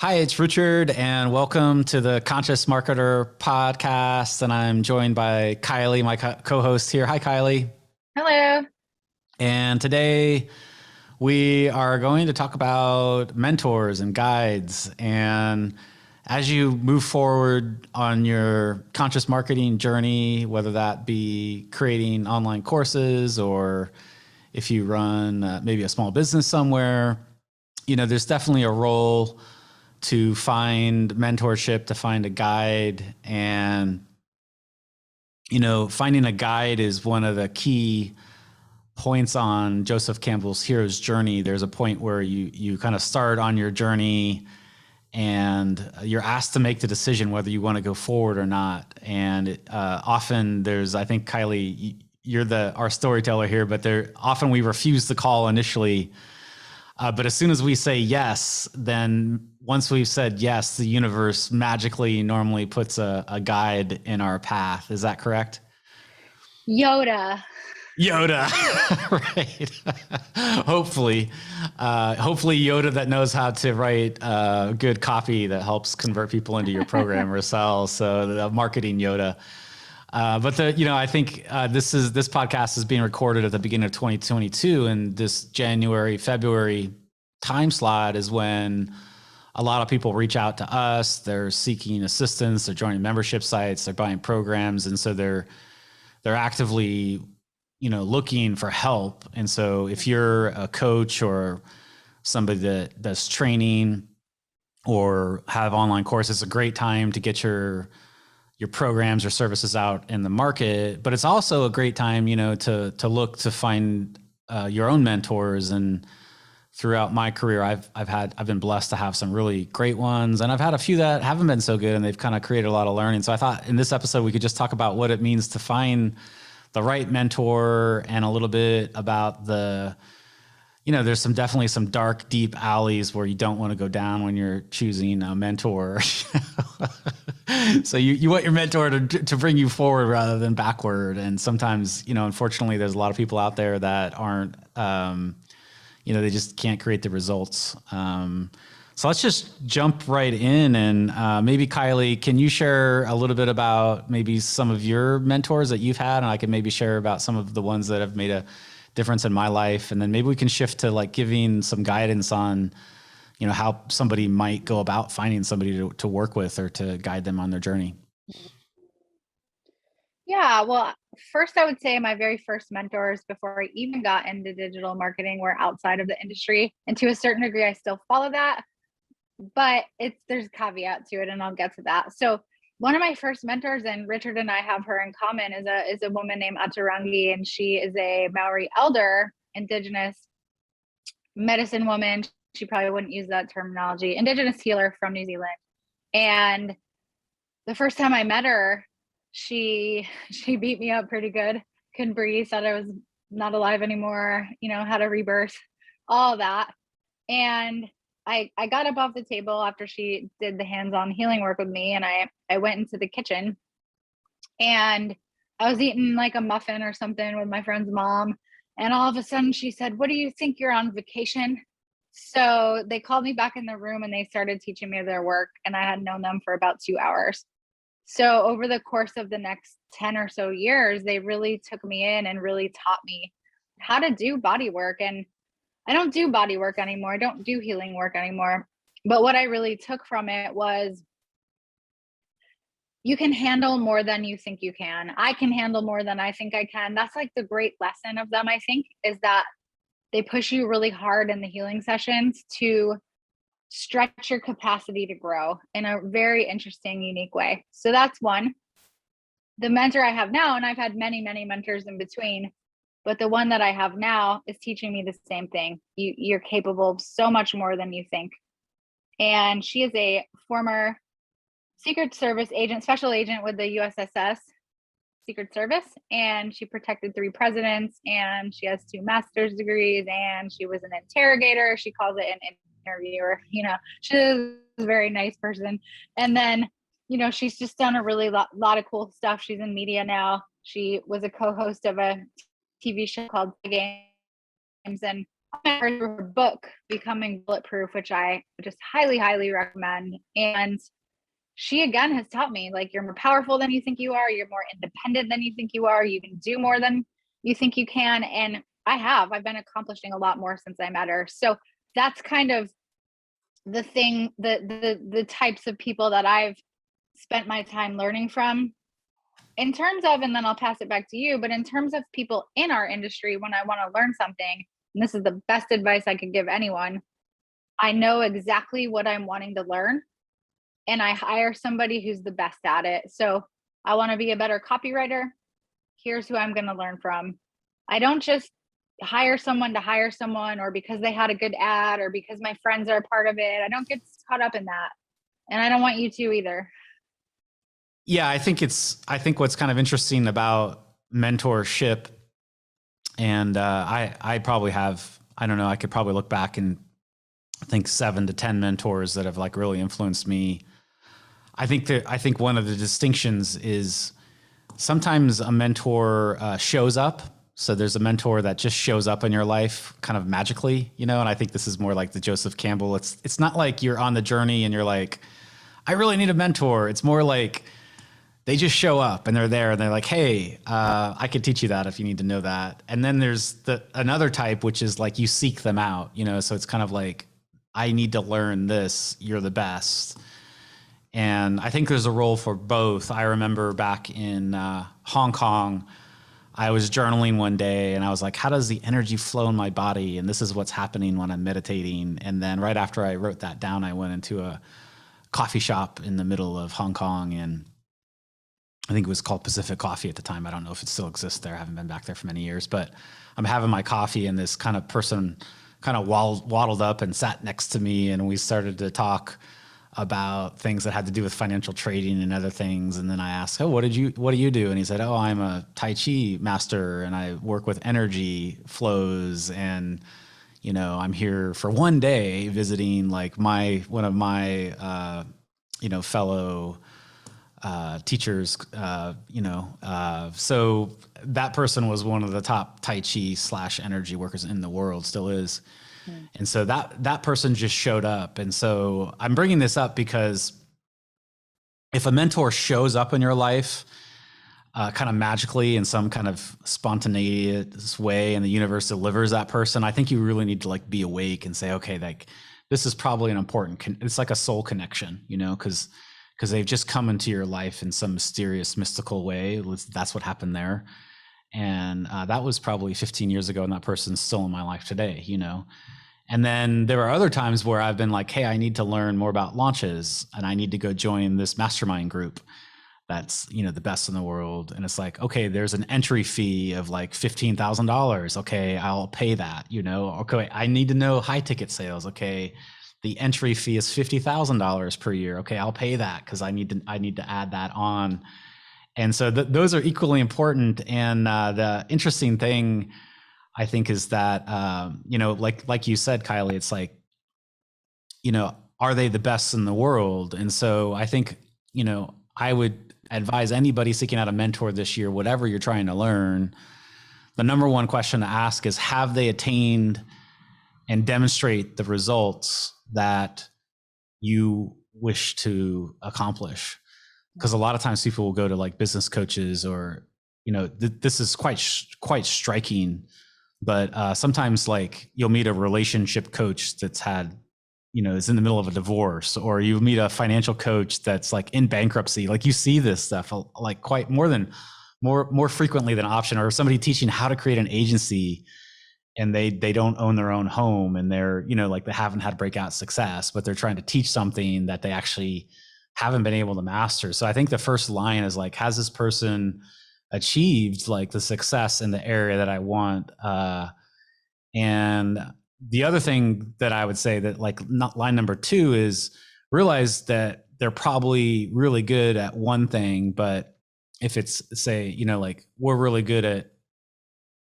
Hi, it's Richard, and welcome to the Conscious Marketer podcast. And I'm joined by Kylie, my co-host here. Hi, Kylie. Hello. And today we are going to talk about mentors and guides. And as you move forward on your conscious marketing journey, whether that be creating online courses or if you run maybe a small business somewhere, there's definitely a role to find mentorship, to find a guide. And, finding a guide is one of the key points on Joseph Campbell's hero's journey. There's a point where you kind of start on your journey and you're asked to make the decision whether you want to go forward or not. And often I think, Kylie, you're our storyteller here, but often we refuse the call initially. But as soon as we say yes, then once we've said yes, the universe magically normally puts a guide in our path. Is that correct? Yoda, right. Hopefully Yoda that knows how to write good copy that helps convert people into your program or sell. So the marketing Yoda. But I think this podcast is being recorded at the beginning of 2022, and this January, February time slot is when a lot of people reach out to us. They're seeking assistance. They're joining membership sites. They're buying programs, and so they're actively, looking for help. And so if you're a coach or somebody that's training or have online courses, it's a great time to get your programs or services out in the market. But it's also a great time, to look to find your own mentors. And throughout my career, I've been blessed to have some really great ones, and I've had a few that haven't been so good, and they've kind of created a lot of learning. So I thought in this episode we could just talk about what it means to find the right mentor, and a little bit about there's definitely some dark, deep alleys where you don't want to go down when you're choosing a mentor. So you want your mentor to bring you forward rather than backward. And sometimes, unfortunately, there's a lot of people out there that aren't, they just can't create the results. So let's just jump right in. And maybe, Kylie, can you share a little bit about maybe some of your mentors that you've had? And I can maybe share about some of the ones that have made a difference in my life. And then maybe we can shift to giving some guidance on, how somebody might go about finding somebody to work with or to guide them on their journey. Yeah, well, first I would say my very first mentors before I even got into digital marketing were outside of the industry. And to a certain degree, I still follow that, but there's a caveat to it, and I'll get to that. So one of my first mentors, and Richard and I have her in common, is a woman named Atarangi, and she is a Maori elder, indigenous medicine woman. She probably wouldn't use that terminology, indigenous healer from New Zealand. And the first time I met her, she beat me up pretty good. Couldn't breathe, said I was not alive anymore, had a rebirth, all that. And I got up off the table after she did the hands-on healing work with me, and I went into the kitchen, and I was eating like a muffin or something with my friend's mom. And all of a sudden she said, "What do you think, you're on vacation?" So they called me back in the room and they started teaching me their work, and I had known them for about 2 hours. So over the course of the next 10 or so years, they really took me in and really taught me how to do body work. And I don't do body work anymore. I don't do healing work anymore. But what I really took from it was, you can handle more than you think you can. I can handle more than I think I can. That's like the great lesson of them, I think, is that they push you really hard in the healing sessions to stretch your capacity to grow in a very interesting, unique way. So that's one. The mentor I have now, and I've had many, many mentors in between, but the one that I have now is teaching me the same thing. You're capable of so much more than you think. And she is a former Secret Service agent, special agent with the USSS Secret Service, and she protected 3 presidents, and she has 2 master's degrees, and she was an interrogator. She calls it an interviewer. She's a very nice person. And then, she's just done a really lot of cool stuff. She's in media now. She was a co-host of a TV show called Games, and her book, Becoming Bulletproof, which I just highly, highly recommend. And she again has taught me, like, you're more powerful than you think you are. You're more independent than you think you are. You can do more than you think you can. And I've been accomplishing a lot more since I met her. So that's kind of the thing, the types of people that I've spent my time learning from. In terms of, and then I'll pass it back to you, but in terms of people in our industry, when I want to learn something, and this is the best advice I could give anyone, I know exactly what I'm wanting to learn, and I hire somebody who's the best at it. So I want to be a better copywriter. Here's who I'm going to learn from. I don't just hire someone to hire someone, or because they had a good ad, or because my friends are a part of it. I don't get caught up in that. And I don't want you to either. Yeah, I think what's kind of interesting about mentorship, and I probably have, I don't know, I could probably look back and think 7 to 10 mentors that have like really influenced me. I think one of the distinctions is sometimes a mentor shows up. So there's a mentor that just shows up in your life kind of magically, and I think this is more like the Joseph Campbell. It's not like you're on the journey and you're like, I really need a mentor. It's more like they just show up and they're there and they're like, hey, I could teach you that if you need to know that. And then there's another type, which is like you seek them out, so it's kind of like, I need to learn this, you're the best. And I think there's a role for both. I remember back in Hong Kong, I was journaling one day and I was like, how does the energy flow in my body? And this is what's happening when I'm meditating. And then right after I wrote that down, I went into a coffee shop in the middle of Hong Kong, and I think it was called Pacific Coffee at the time. I don't know if it still exists there. I haven't been back there for many years, but I'm having my coffee and this kind of person kind of waddled up and sat next to me, and we started to talk about things that had to do with financial trading and other things. And then I asked, oh, what do you do? And he said, oh, I'm a Tai Chi master and I work with energy flows. And, I'm here for one day visiting like one of my, fellow teachers, so that person was one of the top Tai Chi / energy workers in the world, still is. And so that person just showed up. And so I'm bringing this up because if a mentor shows up in your life, kind of magically in some kind of spontaneous way, and the universe delivers that person, I think you really need to like be awake and say, okay, like this is probably an important, it's like a soul connection, because they've just come into your life in some mysterious, mystical way. That's what happened there. And that was probably 15 years ago, and that person's still in my life today, And then there are other times where I've been like, hey, I need to learn more about launches, and I need to go join this mastermind group that's, the best in the world. And it's like, okay, there's an entry fee of like $15,000. Okay, I'll pay that, Okay, I need to know high ticket sales. Okay, the entry fee is $50,000 per year. Okay, I'll pay that because I need to add that on. And so those are equally important. And the interesting thing, I think, is that like you said, Kylie, it's like, are they the best in the world? And so I think, I would advise anybody seeking out a mentor this year, whatever you're trying to learn, the number one question to ask is, have they attained and demonstrate the results that you wish to accomplish? Because a lot of times people will go to like business coaches, or, this is quite striking, but sometimes like you'll meet a relationship coach that's had, is in the middle of a divorce, or you meet a financial coach that's like in bankruptcy. Like you see this stuff like quite more frequently than option, or somebody teaching how to create an agency and they don't own their own home, and they're, like they haven't had breakout success, but they're trying to teach something that they actually haven't been able to master. So I think the first line is like, has this person achieved like the success in the area that I want? And the other thing that I would say that like not line number 2 is realize that they're probably really good at one thing, but if it's say, like we're really good at,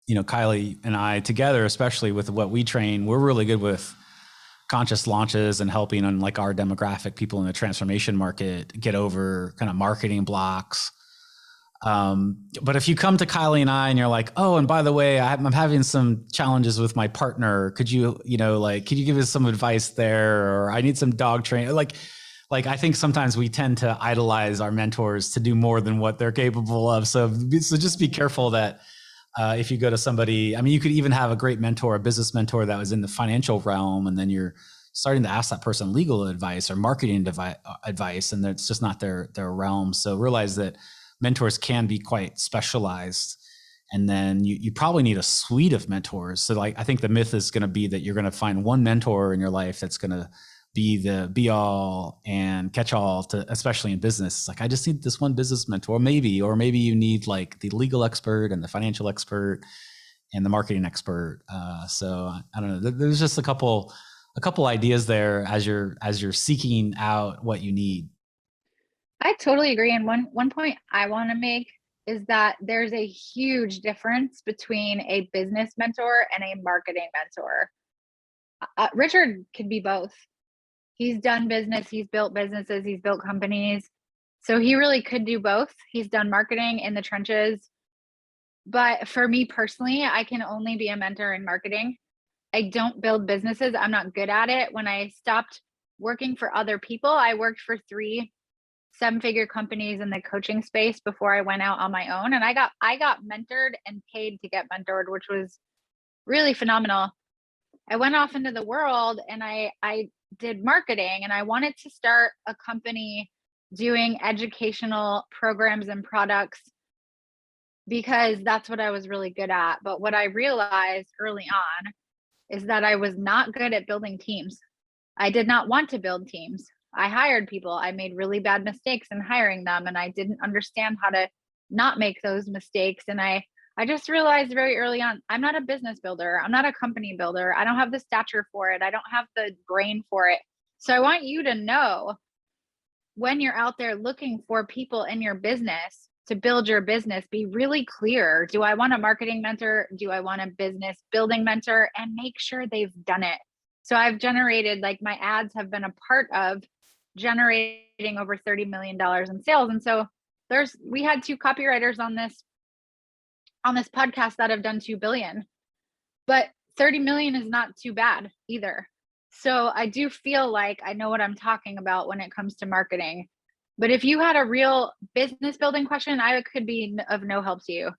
Kylie and I together, especially with what we train, we're really good with conscious launches and helping on like our demographic, people in the transformation market, get over kind of marketing blocks. But if you come to Kylie and I and you're like, oh, and by the way, I'm having some challenges with my partner. Could you, could you give us some advice there? Or I need some dog training. Like I think sometimes we tend to idolize our mentors to do more than what they're capable of. So just be careful that if you go to somebody, I mean, you could even have a great mentor, a business mentor that was in the financial realm, and then you're starting to ask that person legal advice or marketing advice, and it's just not their realm. So realize that mentors can be quite specialized. And then you probably need a suite of mentors. So like, I think the myth is going to be that you're going to find one mentor in your life that's going to be the be all and catch all to, especially in business. It's like, I just need this one business mentor, maybe, or maybe you need like the legal expert and the financial expert and the marketing expert. So I don't know. There's just a couple ideas there as you're seeking out what you need. I totally agree. And one point I want to make is that there's a huge difference between a business mentor and a marketing mentor. Richard could be both. He's done business, he's built businesses, he's built companies. So he really could do both. He's done marketing in the trenches. But for me personally, I can only be a mentor in marketing. I don't build businesses. I'm not good at it. When I stopped working for other people, I worked for 3 7-figure companies in the coaching space before I went out on my own. And I got mentored and paid to get mentored, which was really phenomenal. I went off into the world and I did marketing, and I wanted to start a company doing educational programs and products because that's what I was really good at. But what I realized early on is that I was not good at building teams. I did not want to build teams. I hired people. I made really bad mistakes in hiring them, and I didn't understand how to not make those mistakes. And I just realized very early on, I'm not a business builder. I'm not a company builder. I don't have the stature for it. I don't have the brain for it. So I want you to know, when you're out there looking for people in your business to build your business, be really clear. Do I want a marketing mentor? Do I want a business building mentor? And make sure they've done it. So I've generated, like, my ads have been a part of generating over $30 million in sales. And so we had 2 copywriters on this podcast that have done 2 billion, but 30 million is not too bad either. So I do feel like I know what I'm talking about when it comes to marketing. But if you had a real business building question, I could be of no help to you.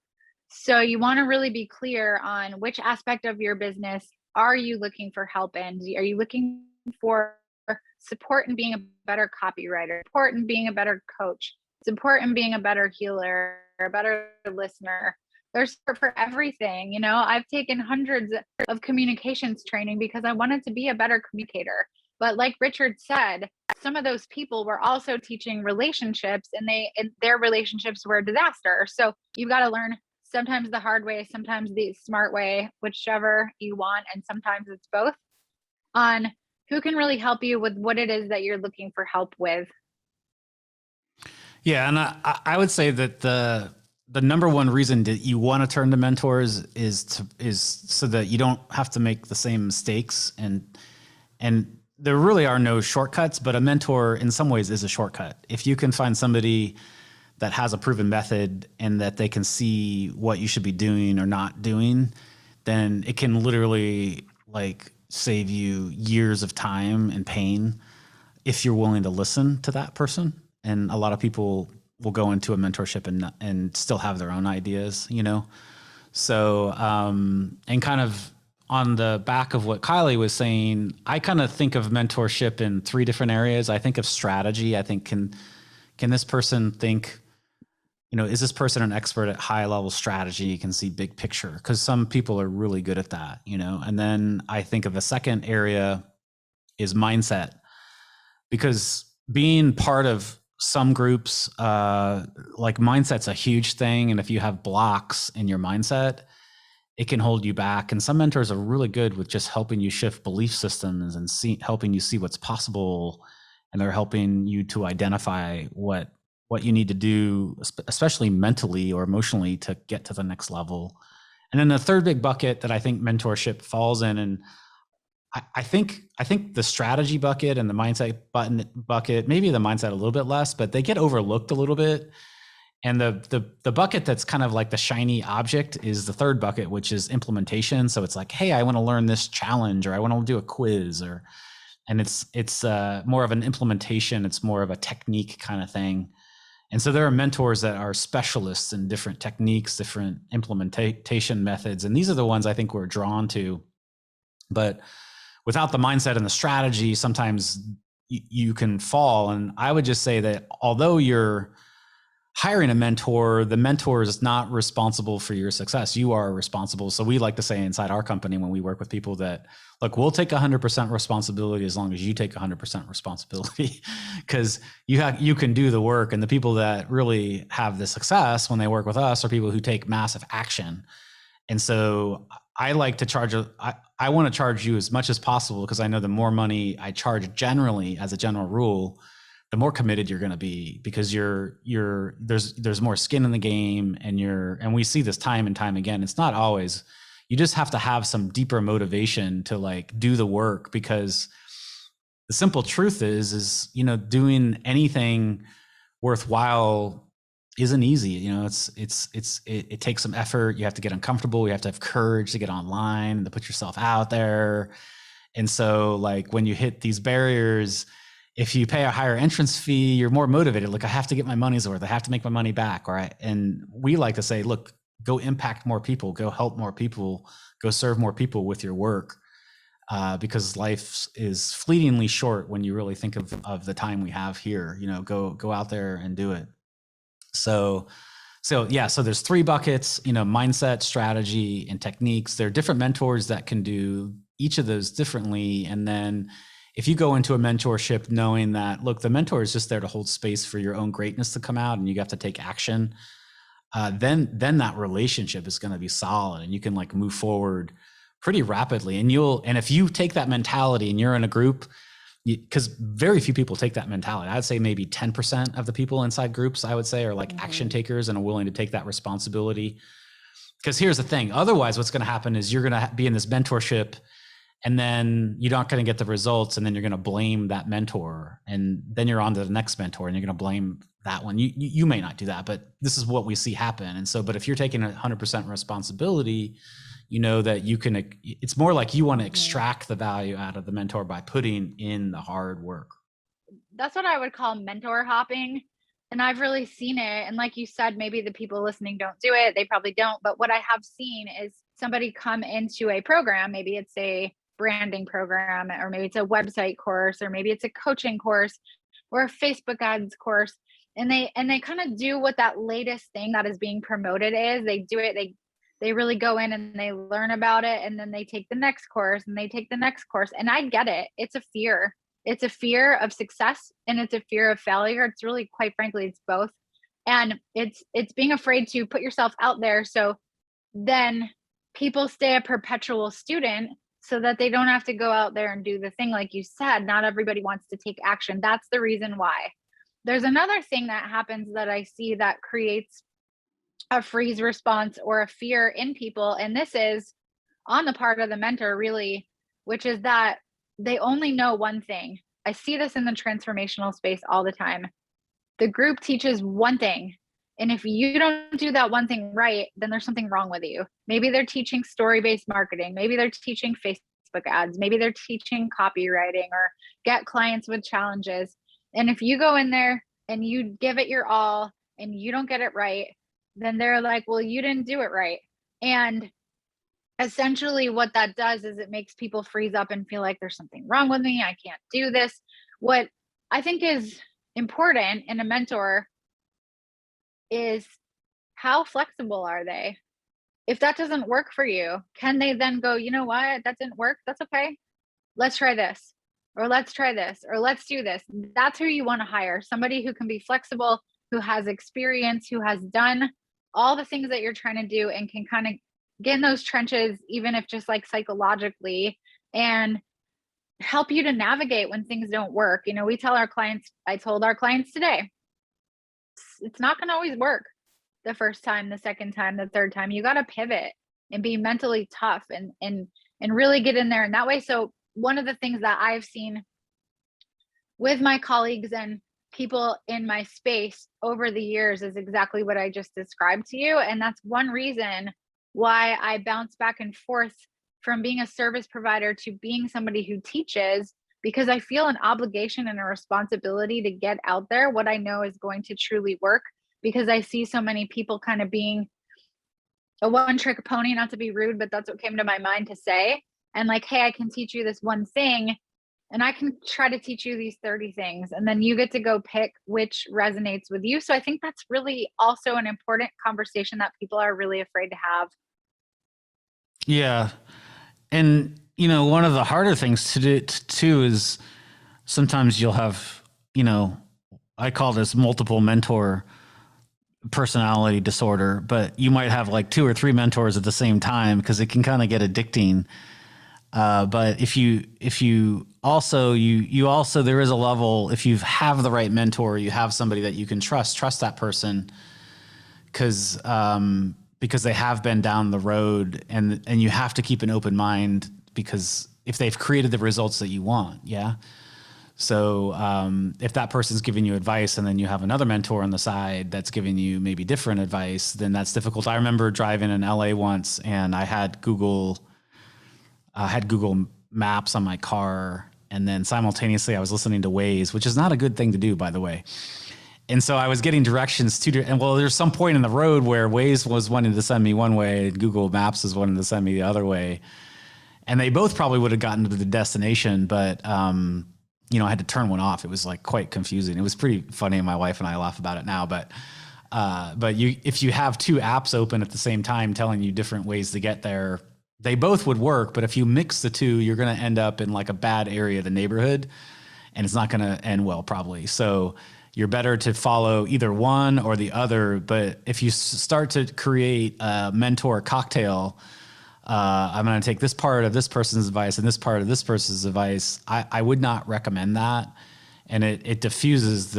So you want to really be clear on which aspect of your business are you looking for help in? Are you looking for support in being a better copywriter, support in being a better coach, support in being a better healer, a better listener? There's support for everything. I've taken hundreds of communications training because I wanted to be a better communicator. But like Richard said, some of those people were also teaching relationships, and their relationships were a disaster. So you've got to learn sometimes the hard way, sometimes the smart way, whichever you want. And sometimes it's both, on who can really help you with what it is that you're looking for help with. Yeah. And I would say that the number one reason that you want to turn to mentors is so that you don't have to make the same mistakes. And there really are no shortcuts, but a mentor in some ways is a shortcut. If you can find somebody that has a proven method and that they can see what you should be doing or not doing, then it can literally like save you years of time and pain if you're willing to listen to that person. And a lot of people will go into a mentorship and still have their own ideas, So, and kind of on the back of what Kylie was saying, I kind of think of mentorship in 3 different areas. I think of strategy. I think, can this person think, is this person an expert at high level strategy? You can see big picture, because some people are really good at that, And then I think of a second area is mindset, because being part of some groups, like mindset's a huge thing. And if you have blocks in your mindset, it can hold you back. And some mentors are really good with just helping you shift belief systems and helping you see what's possible. And they're helping you to identify what you need to do, especially mentally or emotionally, to get to the next level. And then the third big bucket that I think mentorship falls in, and I think the strategy bucket and the mindset bucket, maybe the mindset a little bit less, but they get overlooked a little bit, And the bucket that's kind of like the shiny object is the third bucket, which is implementation. So it's like, hey, I want to learn this challenge, or I want to do a quiz, and it's more of an implementation. It's more of a technique kind of thing. And so there are mentors that are specialists in different techniques, different implementation methods. And these are the ones I think we're drawn to. But without the mindset and the strategy, sometimes you can fall. And I would just say that although you're hiring a mentor, the mentor is not responsible for your success. You are responsible. So we like to say inside our company, when we work with people, that look, we'll take 100% responsibility as long as you take 100% responsibility, because you can do the work. And the people that really have the success when they work with us are people who take massive action. And so I like to charge, I want to charge you as much as possible, because I know the more money I charge generally, as a general rule, the more committed you're going to be, because there's more skin in the game, and we see this time and time again. It's not always, you just have to have some deeper motivation to like do the work, because the simple truth is, doing anything worthwhile isn't easy. It takes some effort. You have to get uncomfortable. You have to have courage to get online and to put yourself out there. And so like when you hit these barriers, if you pay a higher entrance fee, you're more motivated. Like, I have to get my money's worth. I have to make my money back. All right. And we like to say, look, go impact more people, go help more people, go serve more people with your work. Because life is fleetingly short when you really think of the time we have here. Go out there and do it. So there's three buckets, mindset, strategy, and techniques. There are different mentors that can do each of those differently. And then if you go into a mentorship knowing that, look, the mentor is just there to hold space for your own greatness to come out, and you have to take action, then that relationship is going to be solid, and you can like move forward pretty rapidly. And if you take that mentality and you're in a group, because very few people take that mentality. I'd say maybe 10% of the people inside groups, I would say, are like action takers and are willing to take that responsibility. Because here's the thing. Otherwise, what's going to happen is you're going to be in this mentorship, and then you're not going to get the results, and then you're going to blame that mentor, and then you're on to the next mentor, and you're going to blame that one. You may not do that, but this is what we see happen. And so, but if you're taking 100% responsibility, that you can, it's more like you want to extract the value out of the mentor by putting in the hard work. That's what I would call mentor hopping. And I've really seen it. And like you said, maybe the people listening don't do it. They probably don't. But what I have seen is somebody come into a program, maybe it's a branding program, or maybe it's a website course, or maybe it's a coaching course, or a Facebook ads course. And they kind of do what that latest thing that is being promoted is. They do it. They really go in and they learn about it. And then they take the next course, and they take the next course. And I get it. It's a fear. It's a fear of success, and it's a fear of failure. It's really, quite frankly, it's both. And it's being afraid to put yourself out there. So then people stay a perpetual student, so that they don't have to go out there and do the thing. Like you said, not everybody wants to take action. That's the reason why. There's another thing that happens that I see that creates a freeze response or a fear in people. And this is on the part of the mentor, really, which is that they only know one thing. I see this in the transformational space all the time. The group teaches one thing. And if you don't do that one thing right, then there's something wrong with you. Maybe they're teaching story-based marketing. Maybe they're teaching Facebook ads. Maybe they're teaching copywriting or get clients with challenges. And if you go in there and you give it your all and you don't get it right, then they're like, well, you didn't do it right. And essentially what that does is it makes people freeze up and feel like there's something wrong with me. I can't do this. What I think is important in a mentor is, how flexible are they? If that doesn't work for you, can they then go, you know what, that didn't work? That's okay. Let's try this, or let's try this, or let's do this. That's who you want to hire. Somebody who can be flexible, who has experience, who has done all the things that you're trying to do, and can kind of get in those trenches, even if just like psychologically, and help you to navigate when things don't work. We tell our clients, I told our clients today, it's not going to always work the first time, the second time, the third time. You got to pivot and be mentally tough and really get in there in that way. So one of the things that I've seen with my colleagues and people in my space over the years is exactly what I just described to you. And that's one reason why I bounce back and forth from being a service provider to being somebody who teaches, because I feel an obligation and a responsibility to get out there what I know is going to truly work, because I see so many people kind of being a one trick pony, not to be rude, but that's what came to my mind to say. And like, hey, I can teach you this one thing, and I can try to teach you these 30 things, and then you get to go pick which resonates with you. So I think that's really also an important conversation that people are really afraid to have. Yeah. And, you know, one of the harder things to do too is sometimes you'll have, you know, I call this multiple mentor personality disorder, but you might have like 2 or 3 mentors at the same time, because it can kind of get addicting. But if you also, there is a level, if you have the right mentor, you have somebody that you can trust that person, because they have been down the road, and you have to keep an open mind, because if they've created the results that you want. Yeah. So if that person's giving you advice and then you have another mentor on the side that's giving you maybe different advice, then that's difficult. I remember driving in LA once, and I had Google Maps on my car, and then simultaneously I was listening to Waze, which is not a good thing to do, by the way. And so I was getting directions to, and well, there's some point in the road where Waze was wanting to send me one way and Google Maps was wanting to send me the other way. And they both probably would have gotten to the destination, but, you know, I had to turn one off. It was like quite confusing. It was pretty funny, and my wife and I laugh about it now, but if you have 2 apps open at the same time telling you different ways to get there, they both would work. But if you mix the 2, you're going to end up in like a bad area of the neighborhood, and it's not going to end well, probably. So you're better to follow either one or the other. But if you start to create a mentor cocktail, I'm going to take this part of this person's advice and this part of this person's advice, I would not recommend that. And it diffuses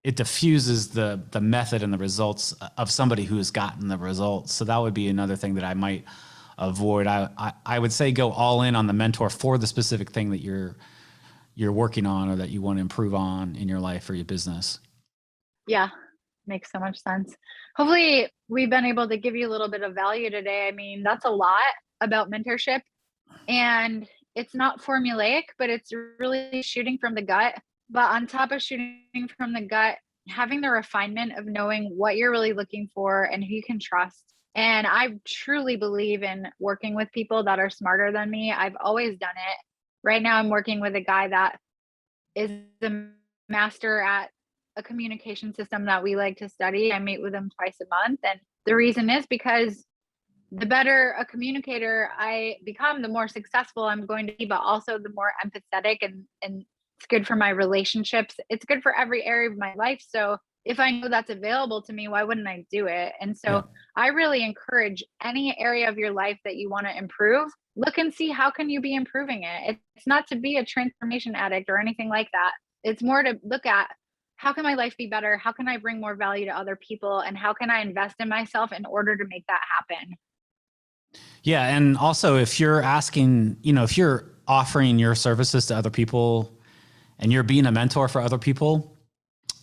it diffuses the method and the results of somebody who has gotten the results. So that would be another thing that I might avoid. I would say go all in on the mentor for the specific thing that you're working on or that you want to improve on in your life or your business. Yeah, makes so much sense. Hopefully we've been able to give you a little bit of value today. I mean, that's a lot about mentorship, and it's not formulaic, but it's really shooting from the gut. But on top of shooting from the gut, having the refinement of knowing what you're really looking for and who you can trust. And I truly believe in working with people that are smarter than me. I've always done it. Right now I'm working with a guy that is a master at a communication system that we like to study. I meet with him twice a month. And the reason is because the better a communicator I become, the more successful I'm going to be, but also the more empathetic, and it's good for my relationships. It's good for every area of my life. So if I know that's available to me, why wouldn't I do it? And so Yeah. I really encourage any area of your life that you want to improve, look and see how can you be improving it. It's not to be a transformation addict or anything like that. It's more to look at, how can my life be better? How can I bring more value to other people? And how can I invest in myself in order to make that happen? Yeah. And also, if you're asking, you know, if you're offering your services to other people and you're being a mentor for other people,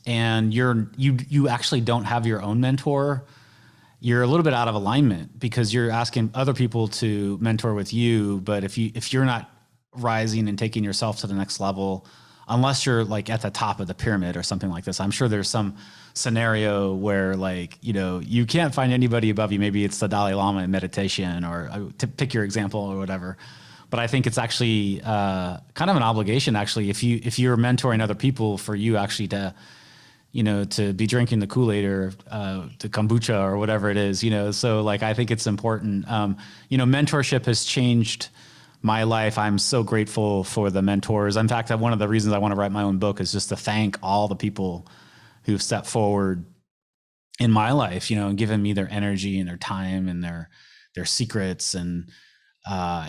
and you actually don't have your own mentor, you're a little bit out of alignment, because you're asking other people to mentor with you. But if you're not rising and taking yourself to the next level, unless you're like at the top of the pyramid or something like this, I'm sure there's some scenario where, like, you know, you can't find anybody above you. Maybe it's the Dalai Lama in meditation, or to pick your example or whatever. But I think it's actually kind of an obligation, actually, if you're mentoring other people, for you actually to, you know, to be drinking the Kool-Aid or the kombucha or whatever it is, you know. So like, I think it's important. You know, mentorship has changed my life. I'm so grateful for the mentors. In fact, one of the reasons I want to write my own book is just to thank all the people who've stepped forward in my life, you know, and given me their energy and their time and their secrets, and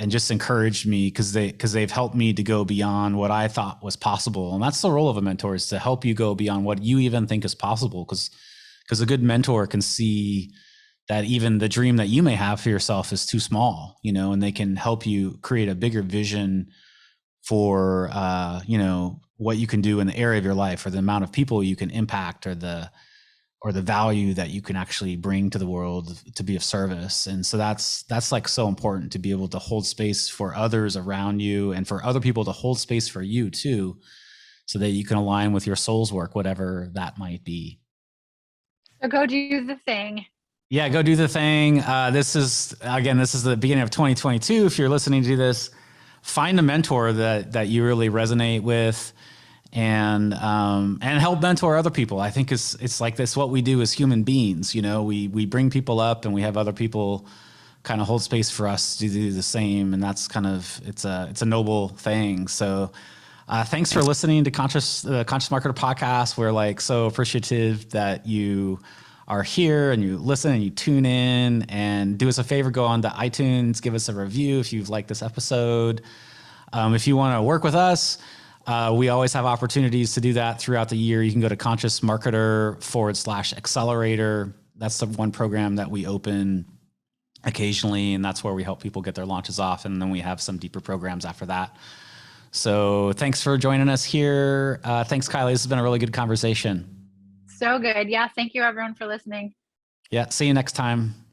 just encouraged me, because they've helped me to go beyond what I thought was possible. And that's the role of a mentor, is to help you go beyond what you even think is possible. Because a good mentor can see that even the dream that you may have for yourself is too small, you know, and they can help you create a bigger vision for, you know, what you can do in the area of your life, or the amount of people you can impact, or the value that you can actually bring to the world to be of service. And so that's like so important, to be able to hold space for others around you, and for other people to hold space for you too, so that you can align with your soul's work, whatever that might be. So go do the thing. Yeah, go do the thing. This is the beginning of 2022. If you're listening to this, find a mentor that you really resonate with, and help mentor other people. I think it's like this, what we do as human beings. You know, we bring people up, and we have other people kind of hold space for us to do the same. And that's kind of, it's a noble thing. So thanks for listening to Conscious Marketer Podcast. We're like so appreciative that you are here and you listen and you tune in. And do us a favor, go on to iTunes, give us a review if you've liked this episode. If you want to work with us, we always have opportunities to do that throughout the year. You can go to consciousmarketer.com/accelerator. That's the one program that we open occasionally, and that's where we help people get their launches off. And then we have some deeper programs after that. So thanks for joining us here. Thanks, Kylie. This has been a really good conversation. So good. Yeah. Thank you everyone for listening. Yeah. See you next time.